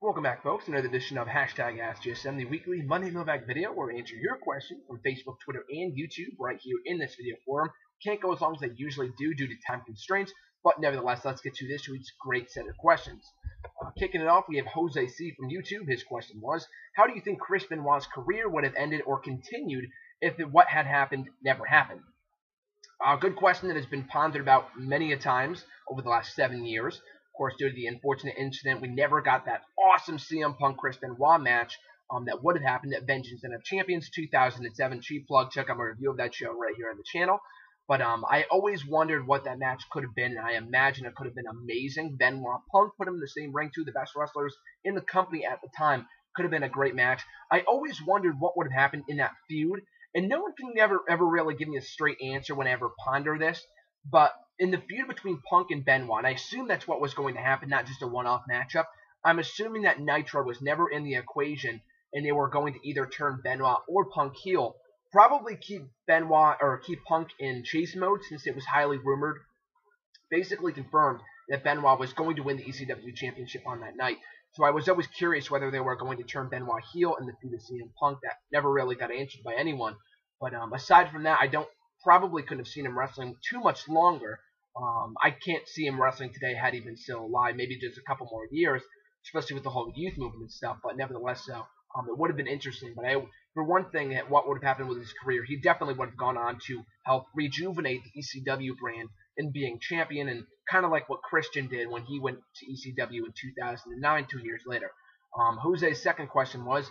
Welcome back, folks. Another edition of Hashtag AskGSM, the weekly Monday mailbag video where we answer your question from Facebook, Twitter, and YouTube right here in this video forum. Can't go as long as I usually do due to time constraints, but nevertheless, let's get to this week's great set of questions. Kicking it off, we have Jose C. from YouTube. His question was, how do you think Chris Benoit's career would have ended or continued if what had happened never happened? Good question that has been pondered about many a times over the last 7 years. Of course, due to the unfortunate incident, we never got that awesome CM Punk Chris Benoit match that would have happened at Vengeance of Champions 2007. Cheap plug, check out my review of that show right here on the channel. But I always wondered what that match could have been, and I imagine it could have been amazing. Benoit Punk put him in the same ring, two of the best wrestlers in the company at the time. Could have been a great match. I always wondered what would have happened in that feud, and no one can ever really give me a straight answer when I ever ponder this. But in the feud between Punk and Benoit, and I assume that's what was going to happen, not just a one-off matchup, I'm assuming that Nitro was never in the equation, and they were going to either turn Benoit or Punk heel. Probably keep Punk in chase mode, since it was highly rumored, basically confirmed that Benoit was going to win the ECW championship on that night. So I was always curious whether they were going to turn Benoit heel in the feud of CM Punk. That never really got answered by anyone. But aside from that, I probably couldn't have seen him wrestling too much longer. I can't see him wrestling today had he been still alive. Maybe just a couple more years, especially with the whole youth movement and stuff. But nevertheless, so it would have been interesting. But for one thing, what would have happened with his career, he definitely would have gone on to help rejuvenate the ECW brand in being champion, and kind of like what Christian did when he went to ECW in 2009, 2 years later. Jose's second question was,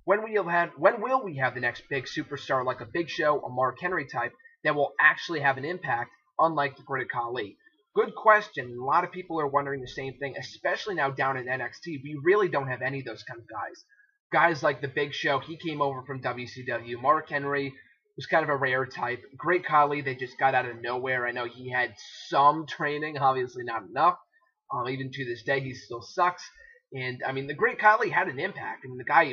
when will we have the next big superstar like a Big Show or Mark Henry type that will actually have an impact, unlike the Great Khali? Good question. A lot of people are wondering the same thing, especially now down in NXT. We really don't have any of those kind of guys. Guys like the Big Show, he came over from WCW. Mark Henry was kind of a rare type. Great Khali, they just got out of nowhere. I know he had some training, obviously not enough. Even to this day, he still sucks. And I mean, the Great Khali had an impact. I mean, the guy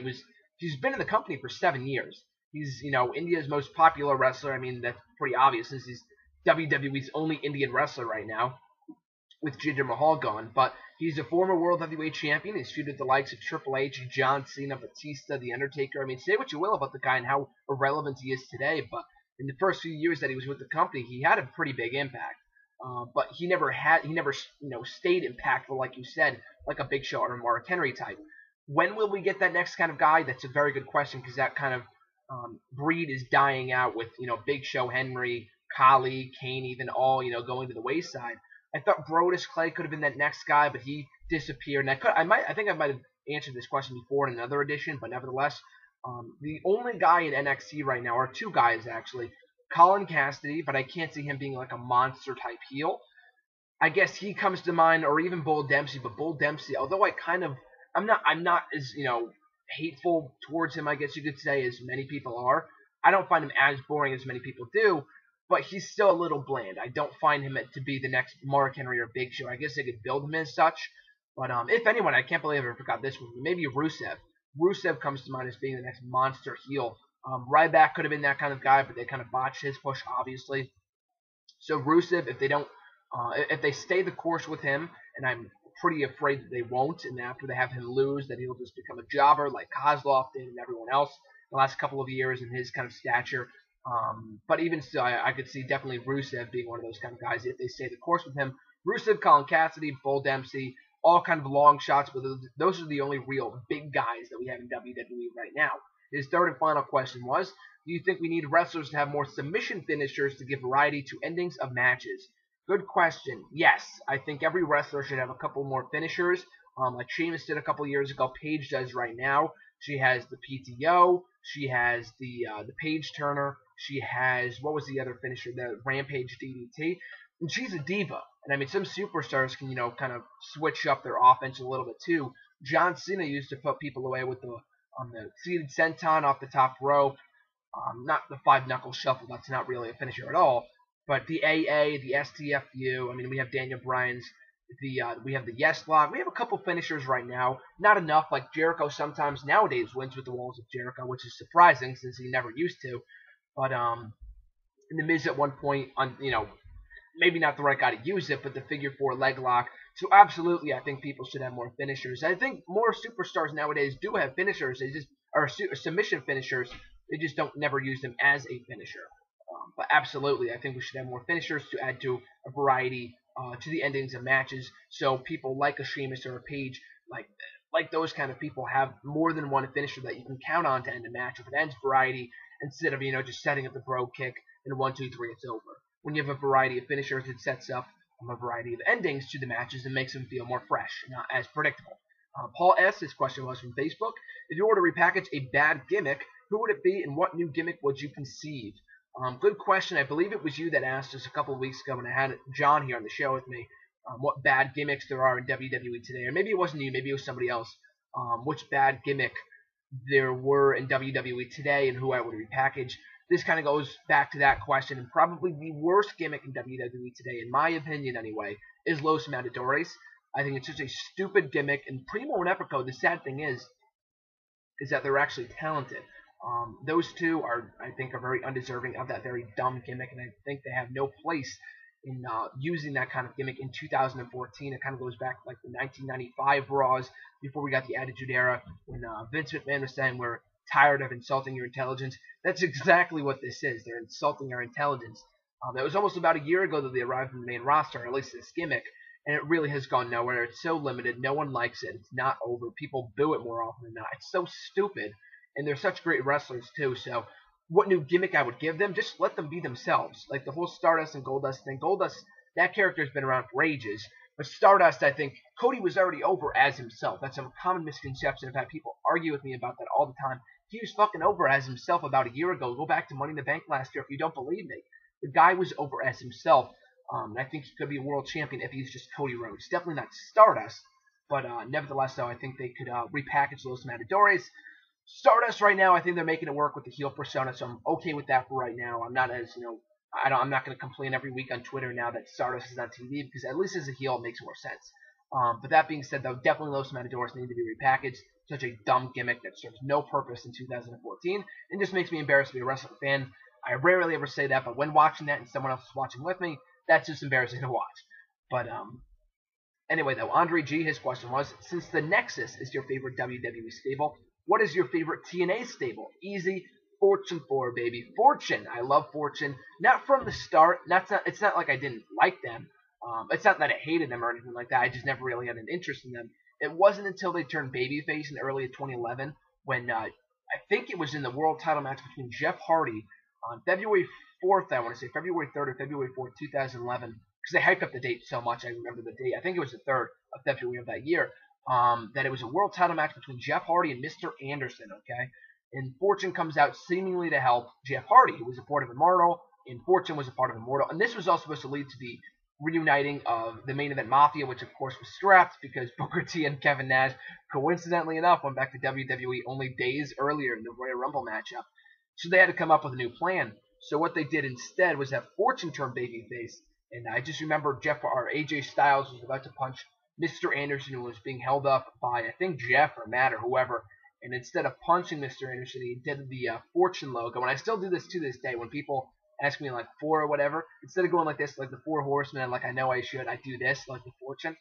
he's been in the company for 7 years. He's, India's most popular wrestler. I mean, that's pretty obvious since he's WWE's only Indian wrestler right now, with Jinder Mahal gone. But he's a former World Heavyweight Champion. He's feuded the likes of Triple H, John Cena, Batista, The Undertaker. I mean, say what you will about the guy and how irrelevant he is today, but in the first few years that he was with the company, he had a pretty big impact. But he never stayed impactful, like you said, like a Big Show or a Mark Henry type. When will we get that next kind of guy? That's a very good question, because that kind of breed is dying out with, Big Show, Henry, Khali, Kane, even all, going to the wayside. I thought Brodus Clay could have been that next guy, but he disappeared. And I think I might have answered this question before in another edition, but nevertheless, the only guy in NXT right now, or two guys actually, Colin Cassidy, but I can't see him being like a monster type heel. I guess he comes to mind, or even Bull Dempsey. But Bull Dempsey, although I'm not as hateful towards him, I guess you could say, as many people are. I don't find him as boring as many people do. But he's still a little bland. I don't find him to be the next Mark Henry or Big Show. I guess they could build him as such. But if anyone, I can't believe I forgot this one. Maybe Rusev. Rusev comes to mind as being the next monster heel. Ryback could have been that kind of guy, but they kind of botched his push, obviously. So Rusev, if they stay the course with him, and I'm pretty afraid that they won't, and after they have him lose, that he'll just become a jobber like Kozlov did and everyone else the last couple of years in his kind of stature. But even still, I could see definitely Rusev being one of those kind of guys if they stay the course with him. Rusev, Colin Cassidy, Bull Dempsey, all kind of long shots, but those are the only real big guys that we have in WWE right now. His third and final question was, do you think we need wrestlers to have more submission finishers to give variety to endings of matches? Good question. Yes, I think every wrestler should have a couple more finishers, like Sheamus did a couple years ago. Paige does right now. She has the PTO. She has the Page Turner. She has, what was the other finisher? The Rampage DDT. And she's a diva. And I mean, some superstars can, kind of switch up their offense a little bit too. John Cena used to put people away with the seated senton off the top rope. Not the 5-knuckle shuffle. That's not really a finisher at all. But the AA, the STFU. I mean, we have Daniel Bryan's. We have the Yes Lock. We have a couple finishers right now. Not enough. Like Jericho sometimes nowadays wins with the Walls of Jericho, which is surprising since he never used to. But in the Miz at one point, maybe not the right guy to use it, but the figure 4 leg lock So absolutely, I think people should have more finishers. I think more superstars nowadays do have finishers. They just are submission finishers. They just don't never use them as a finisher. But absolutely, I think we should have more finishers to add to a variety to the endings of matches. So people like a Sheamus or a Page, like those kind of people, have more than one finisher that you can count on to end a match. If it ends variety, instead of just setting up the bro kick and 1, 2, 3, it's over. When you have a variety of finishers, it sets up a variety of endings to the matches and makes them feel more fresh, not as predictable. Paul S. This question was from Facebook. If you were to repackage a bad gimmick, who would it be and what new gimmick would you conceive? Good question. I believe it was you that asked us a couple of weeks ago when I had John here on the show with me what bad gimmicks there are in WWE today. Or maybe it wasn't you, maybe it was somebody else. Which bad gimmick there were in WWE today and who I would repackage. This kind of goes back to that question, and probably the worst gimmick in WWE today, in my opinion anyway, is Los Matadores. I think it's such a stupid gimmick, and Primo and Epico, the sad thing is that they're actually talented. Those two I think, are very undeserving of that very dumb gimmick, and I think they have no place in using that kind of gimmick in 2014. It kind of goes back to like the 1995 Raws before we got the Attitude Era, when Vince McMahon was saying we're tired of insulting your intelligence. That's exactly what this is. They're insulting our intelligence. That was almost about a year ago that they arrived in the main roster, or at least this gimmick, and it really has gone nowhere. It's so limited. No one likes it. It's not over. People boo it more often than not. It's so stupid. And they're such great wrestlers, too. So what new gimmick I would give them? Just let them be themselves. Like the whole Stardust and Goldust thing. Goldust, that character's been around for ages. But Stardust, I think, Cody was already over as himself. That's a common misconception. I've had people argue with me about that all the time. He was fucking over as himself about a year ago. Go back to Money in the Bank last year if you don't believe me. The guy was over as himself. And I think he could be a world champion if he's just Cody Rhodes. Definitely not Stardust. But nevertheless, though, I think they could repackage Los Matadores. Stardust right now, I think they're making it work with the heel persona, so I'm okay with that for right now. I'm not as, I'm not going to complain every week on Twitter now that Stardust is on TV, because at least as a heel, it makes more sense. But that being said, though, definitely Los Matadores need to be repackaged. Such a dumb gimmick that serves no purpose in 2014, and just makes me embarrassed to be a wrestling fan. I rarely ever say that, but when watching that and someone else is watching with me, that's just embarrassing to watch. But anyway, though, Andre G, his question was, since the Nexus is your favorite WWE stable, what is your favorite TNA stable? Easy. Fortune 4, baby. Fortune. I love Fortune. Not from the start. It's not like I didn't like them. It's not that I hated them or anything like that. I just never really had an interest in them. It wasn't until they turned babyface in early 2011 when I think it was in the world title match between Jeff Hardy on February 4th, I want to say, February 3rd or February 4th, 2011, because they hyped up the date so much, I remember the date. I think it was the 3rd of February of that year. That it was a world title match between Jeff Hardy and Mr. Anderson, okay? And Fortune comes out seemingly to help Jeff Hardy, who was a part of Immortal, and Fortune was a part of Immortal. And this was all supposed to lead to the reuniting of the Main Event Mafia, which of course was scrapped because Booker T and Kevin Nash, coincidentally enough, went back to WWE only days earlier in the Royal Rumble matchup. So they had to come up with a new plan. So what they did instead was have Fortune turn babyface. And I just remember AJ Styles was about to punch Mr. Anderson, who was being held up by, I think, Jeff or Matt or whoever. And instead of punching Mr. Anderson, he did the Fortune logo. And I still do this to this day. When people ask me, like, 4 or whatever, instead of going like this, like the 4 horsemen, like I know I should, I do this, like the Fortune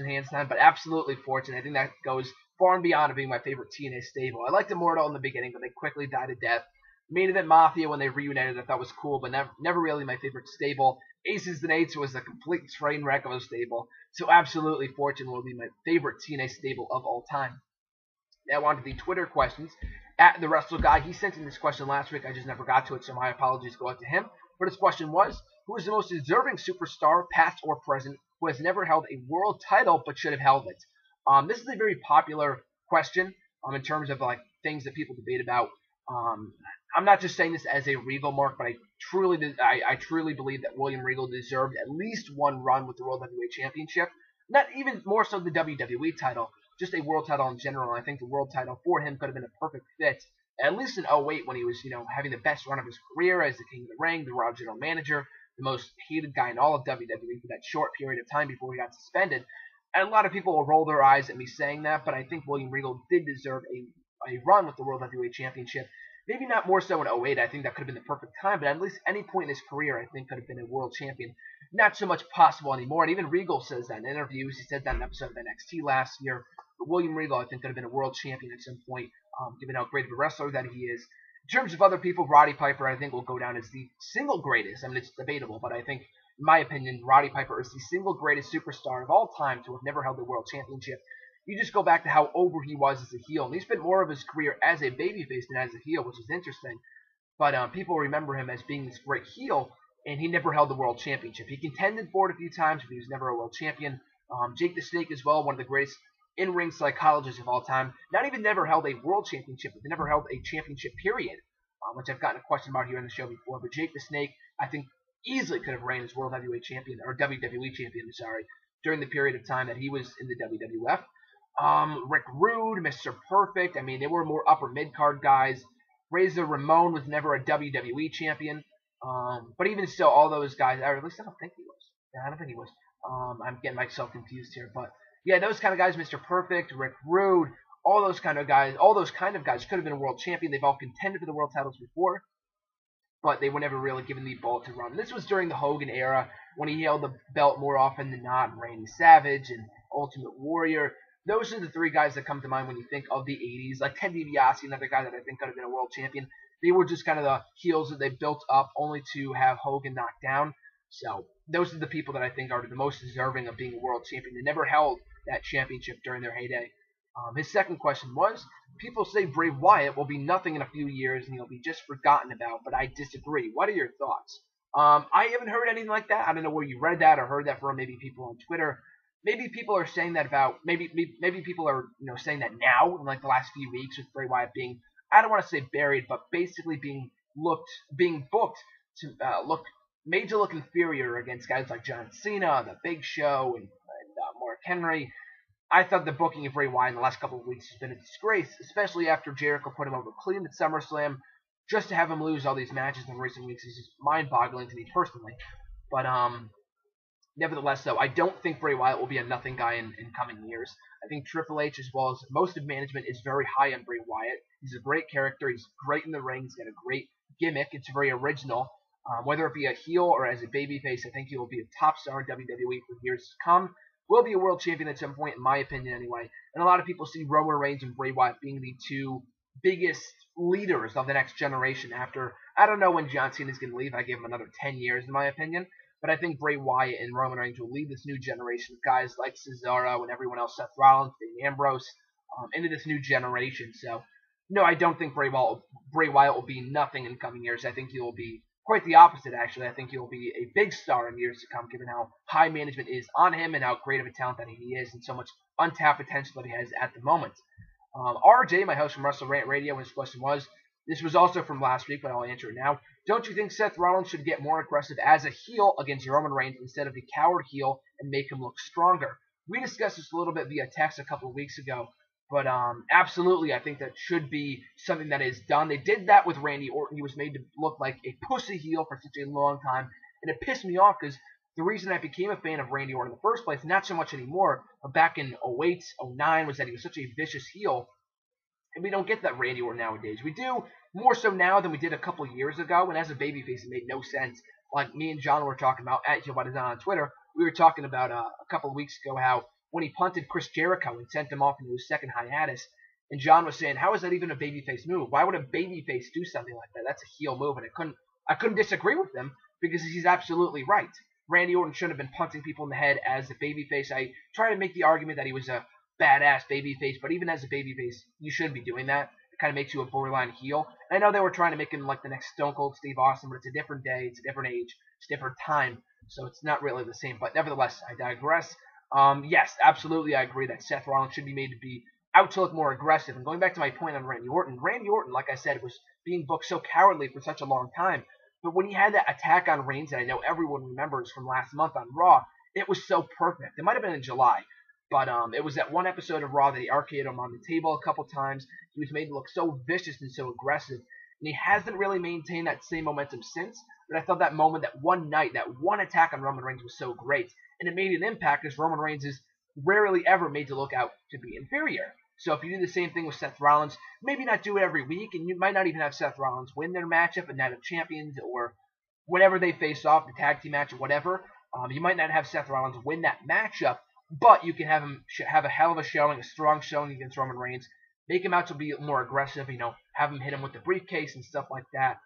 handstand. But absolutely Fortune. I think that goes far and beyond of being my favorite TNA stable. I liked Immortal in the beginning, but they quickly died a death. Main Event Mafia, when they reunited, I thought was cool, but never really my favorite stable. Aces and Eights was a complete train wreck of a stable. So absolutely Fortune will be my favorite TNA stable of all time. Now on to the Twitter questions. At the Wrestle Guy, he sent in this question last week. I just never got to it, so my apologies go out to him. But his question was, who is the most deserving superstar, past or present, who has never held a world title but should have held it? This is a very popular question in terms of like things that people debate about. I'm not just saying this as a Regal mark, but I truly believe that William Regal deserved at least one run with the World Heavyweight Championship. Not even more so the WWE title, just a world title in general. I think the world title for him could have been a perfect fit, at least in 08 when he was, having the best run of his career as the King of the Ring, the Raw General Manager, the most hated guy in all of WWE for that short period of time before he got suspended. And a lot of people will roll their eyes at me saying that, but I think William Regal did deserve a run with the World Heavyweight Championship, Maybe not more so in '08. I think that could have been the perfect time, but at least any point in his career, I think could have been a world champion. Not so much possible anymore. And even Regal says that in interviews. He said that in an episode of NXT last year. But William Regal, I think, could have been a world champion at some point, given how great of a wrestler that he is. In terms of other people, Roddy Piper, I think, will go down as the single greatest. I mean, it's debatable, but I think, in my opinion, Roddy Piper is the single greatest superstar of all time to have never held the world championship. You just go back to how over he was as a heel, and he spent more of his career as a babyface than as a heel, which is interesting. But people remember him as being this great heel, and he never held the world championship. He contended for it a few times, but he was never a world champion. Jake the Snake as well, one of the greatest in-ring psychologists of all time. Not even never held a world championship, but never held a championship period, which I've gotten a question about here on the show before. But Jake the Snake, I think, easily could have reigned as World Heavyweight Champion, or WWE Champion, during the period of time that he was in the WWF. Rick Rude, Mr. Perfect. I mean, they were more upper mid-card guys. Razor Ramon was never a WWE champion. But even still, all those guys, or at least I don't think he was. Yeah, I don't think he was. I'm getting myself confused here. But yeah, those kind of guys, Mr. Perfect, Rick Rude, all those kind of guys could have been a world champion. They've all contended for the world titles before, but they were never really given the ball to run. This was during the Hogan era, when he held the belt more often than not, and Randy Savage and Ultimate Warrior. Those are the three guys that come to mind when you think of the 80s. Like Ted DiBiase, another guy that I think could have been a world champion. They were just kind of the heels that they built up only to have Hogan knocked down. So those are the people that I think are the most deserving of being a world champion. They never held that championship during their heyday. His second question was, people say Bray Wyatt will be nothing in a few years and he'll be just forgotten about, but I disagree. What are your thoughts? I haven't heard anything like that. I don't know where you read that or heard that from. Maybe people on Twitter. Maybe people are saying that about, maybe people are saying that now in like the last few weeks with Bray Wyatt being, I don't want to say buried, but basically being booked to made to look inferior against guys like John Cena, The Big Show, and Mark Henry. I thought the booking of Bray Wyatt in the last couple of weeks has been a disgrace, especially after Jericho put him over clean at SummerSlam. Just to have him lose all these matches in recent weeks is just mind-boggling to me personally. But nevertheless, though, I don't think Bray Wyatt will be a nothing guy in coming years. I think Triple H, as well as most of management, is very high on Bray Wyatt. He's a great character. He's great in the ring. He's got a great gimmick. It's very original. Whether it be a heel or as a babyface, I think he will be a top star in WWE for years to come. Will be a world champion at some point, in my opinion, anyway. And a lot of people see Roman Reigns and Bray Wyatt being the two biggest leaders of the next generation after, I don't know when John Cena is going to leave. I give him another 10 years, in my opinion. But I think Bray Wyatt and Roman Reigns will lead this new generation of guys like Cesaro and everyone else, Seth Rollins, Dean Ambrose, into this new generation. So, no, I don't think Bray Wyatt will be nothing in coming years. I think he will be quite the opposite, actually. I think he will be a big star in years to come, given how high management is on him and how great of a talent that he is and so much untapped potential that he has at the moment. RJ, my host from Wrestle Rant Radio, his question was, this was also from last week, but I'll answer it now. Don't you think Seth Rollins should get more aggressive as a heel against Roman Reigns instead of the coward heel and make him look stronger? We discussed this a little bit via text a couple of weeks ago, but absolutely, I think that should be something that is done. They did that with Randy Orton. He was made to look like a pussy heel for such a long time, and it pissed me off because the reason I became a fan of Randy Orton in the first place, not so much anymore, but back in '08, '09, was that he was such a vicious heel. And we don't get that Randy Orton nowadays. We do more so now than we did a couple years ago, and as a babyface, it made no sense. Like me and John were talking about at Giovanni on Twitter, we were talking about a couple of weeks ago how when he punted Chris Jericho and sent him off into his second hiatus, and John was saying, how is that even a babyface move? Why would a babyface do something like that? That's a heel move, and I couldn't disagree with him because he's absolutely right. Randy Orton shouldn't have been punting people in the head as a babyface. I try to make the argument that he was a badass babyface, but even as a babyface, you shouldn't be doing that. It kind of makes you a borderline heel. And I know they were trying to make him like the next Stone Cold Steve Austin, but it's a different day, it's a different age, it's a different time, so it's not really the same. But nevertheless, I digress. Yes, absolutely, I agree that Seth Rollins should be made to be out to look more aggressive. And going back to my point on Randy Orton, like I said, was being booked so cowardly for such a long time. But when he had that attack on Reigns that I know everyone remembers from last month on Raw, it was so perfect. It might have been in July. But it was that one episode of Raw that he arcaded him on the table a couple times. He was made to look so vicious and so aggressive. And he hasn't really maintained that same momentum since. But I thought that moment, that one night, that one attack on Roman Reigns was so great. And it made an impact as Roman Reigns is rarely ever made to look out to be inferior. So if you do the same thing with Seth Rollins, maybe not do it every week, and you might not even have Seth Rollins win their matchup at Night of Champions or whenever they face off, the tag team match or whatever. You might not have Seth Rollins win that matchup, but you can have him have a hell of a showing, a strong showing against Roman Reigns. Make him out to be more aggressive, have him hit him with the briefcase and stuff like that.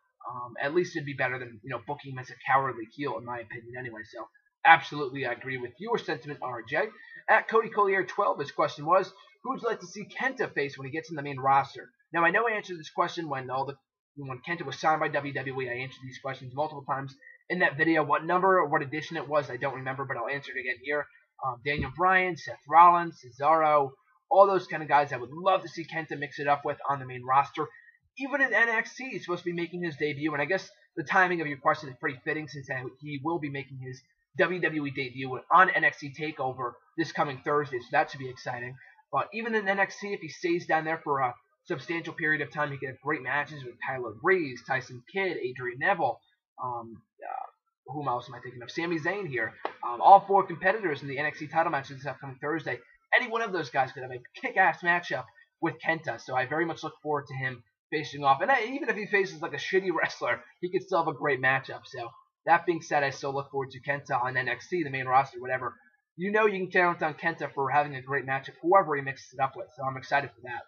At least it'd be better than, booking him as a cowardly heel, in my opinion, anyway. So, absolutely, I agree with your sentiment, RJ. At Cody Collier 12, his question was, who would you like to see Kenta face when he gets in the main roster? Now, I know I answered this question when Kenta was signed by WWE. I answered these questions multiple times in that video. What number or what edition it was, I don't remember, but I'll answer it again here. Daniel Bryan, Seth Rollins, Cesaro, all those kind of guys I would love to see Kenta mix it up with on the main roster. Even in NXT, he's supposed to be making his debut, and I guess the timing of your question is pretty fitting since he will be making his WWE debut on NXT TakeOver this coming Thursday, so that should be exciting. But even in NXT, if he stays down there for a substantial period of time, he could have great matches with Tyler Breeze, Tyson Kidd, Adrian Neville, whom else am I thinking of? Sami Zayn here. All 4 competitors in the NXT title match this upcoming Thursday. Any one of those guys could have a kick-ass matchup with Kenta, so I very much look forward to him facing off. And even if he faces like a shitty wrestler, he could still have a great matchup. So that being said, I still look forward to Kenta on NXT, the main roster, whatever. You can count on Kenta for having a great matchup, whoever he mixes it up with. So I'm excited for that.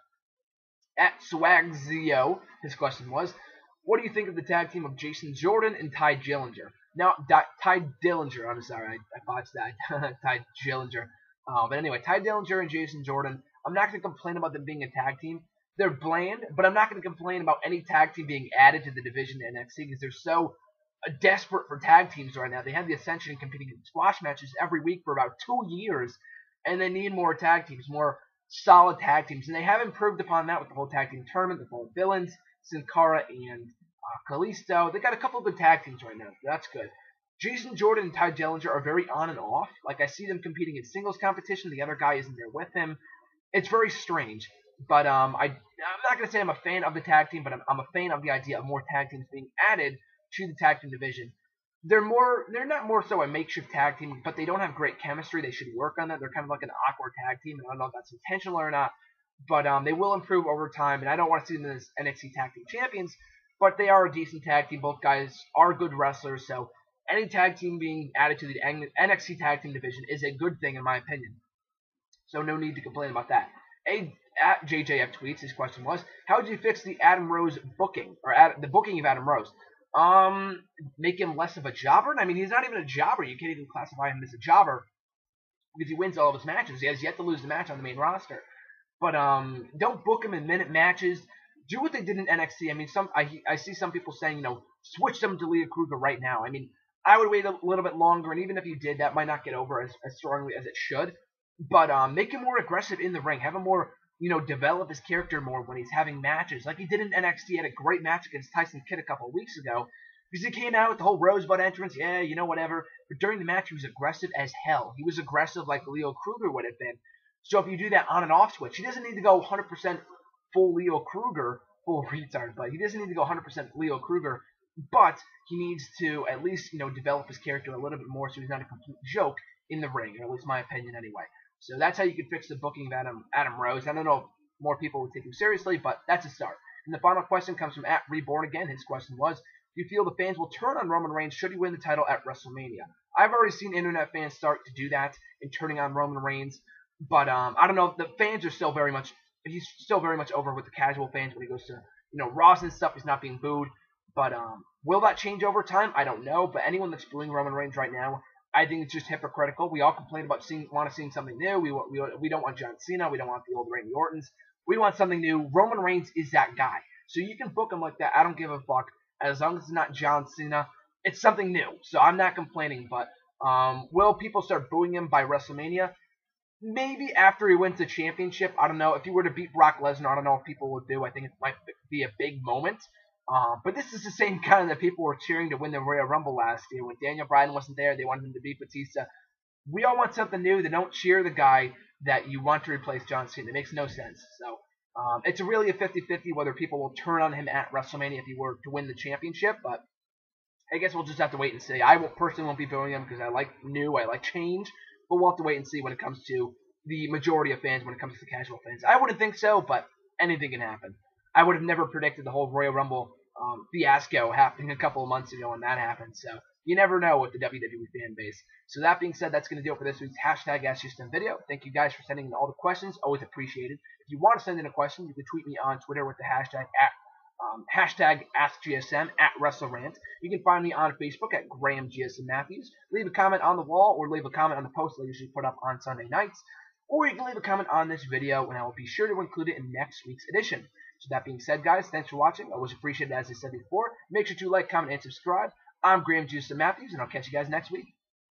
At Swagzio, his question was, what do you think of the tag team of Jason Jordan and Ty Dillinger? Now, Ty Dillinger, I'm sorry, I botched that. Ty Dillinger. But anyway, Ty Dillinger and Jason Jordan, I'm not going to complain about them being a tag team. They're bland, but I'm not going to complain about any tag team being added to the division in NXT because they're so desperate for tag teams right now. They have the Ascension competing in squash matches every week for about 2 years, and they need more tag teams, more solid tag teams. And they have improved upon that with the whole tag team tournament, the whole villains, Sin Cara and Kalisto. They got a couple of good tag teams right now, so that's good. Jason Jordan and Ty Dillinger are very on and off. Like, I see them competing in singles competition. The other guy isn't there with him. It's very strange. But I'm not going to say I'm a fan of the tag team, but I'm a fan of the idea of more tag teams being added to the tag team division. They're not more so a makeshift tag team, but they don't have great chemistry. They should work on that. They're kind of like an awkward tag team, and I don't know if that's intentional or not. But they will improve over time, and I don't want to see them as NXT Tag Team Champions, but they are a decent tag team. Both guys are good wrestlers, so any tag team being added to the NXT Tag Team division is a good thing in my opinion. So no need to complain about that. At JJF Tweets, his question was, how did you fix the Adam Rose booking, or the booking of Adam Rose? Make him less of a jobber? I mean, he's not even a jobber. You can't even classify him as a jobber because he wins all of his matches. He has yet to lose the match on the main roster. But don't book him in minute matches. Do what they did in NXT. I mean, I see some people saying, switch them to Leah Kruger right now. I mean, I would wait a little bit longer, and even if you did, that might not get over as strongly as it should. But make him more aggressive in the ring. Have him more, develop his character more when he's having matches. Like he did in NXT. He had a great match against Tyson Kidd a couple of weeks ago. Because he came out with the whole Rosebud entrance. Yeah, whatever. But during the match, he was aggressive as hell. He was aggressive like Leo Kruger would have been. So if you do that on and off switch, he doesn't need to go 100% full Leo Kruger, full retard, but he doesn't need to go 100% Leo Kruger, but he needs to at least, develop his character a little bit more so he's not a complete joke in the ring, or at least my opinion anyway. So that's how you can fix the booking of Adam Rose. I don't know if more people would take him seriously, but that's a start. And the final question comes from @Reborn Again. His question was, do you feel the fans will turn on Roman Reigns should he win the title at WrestleMania? I've already seen internet fans start to do that in turning on Roman Reigns. But I don't know. The fans are still very much. He's still very much over with the casual fans when he goes to Raws and stuff. He's not being booed. But will that change over time? I don't know. But anyone that's booing Roman Reigns right now, I think it's just hypocritical. We all complain about want to see something new. We don't want John Cena. We don't want the old Randy Ortons. We want something new. Roman Reigns is that guy. So you can book him like that. I don't give a fuck as long as it's not John Cena. It's something new. So I'm not complaining. But will people start booing him by WrestleMania? Maybe after he wins the championship. I don't know. If he were to beat Brock Lesnar, I don't know if people would do. I think it might be a big moment. But this is the same kind that people were cheering to win the Royal Rumble last year. When Daniel Bryan wasn't there, they wanted him to beat Batista. We all want something new. They don't cheer the guy that you want to replace John Cena. It makes no sense. So it's really a 50-50 whether people will turn on him at WrestleMania if he were to win the championship. But I guess we'll just have to wait and see. I personally won't be booing him because I like new. I like change. But we'll have to wait and see when it comes to, the majority of fans when it comes to the casual fans. I wouldn't think so, but anything can happen. I would have never predicted the whole Royal Rumble fiasco happening a couple of months ago when that happened. So you never know with the WWE fan base. So that being said, that's going to do it for this week's hashtag AskGSM video. Thank you guys for sending in all the questions. Always appreciated. If you want to send in a question, you can tweet me on Twitter with the hashtag hashtag AskGSM at WrestleRant. You can find me on Facebook at GrahamGSMMatthews. Leave a comment on the wall or leave a comment on the post that I usually put up on Sunday nights. Or you can leave a comment on this video and I will be sure to include it in next week's edition. So that being said, guys, thanks for watching. Always appreciate it, as I said before. Make sure to like, comment, and subscribe. I'm GrahamGSMMatthews, and I'll catch you guys next week.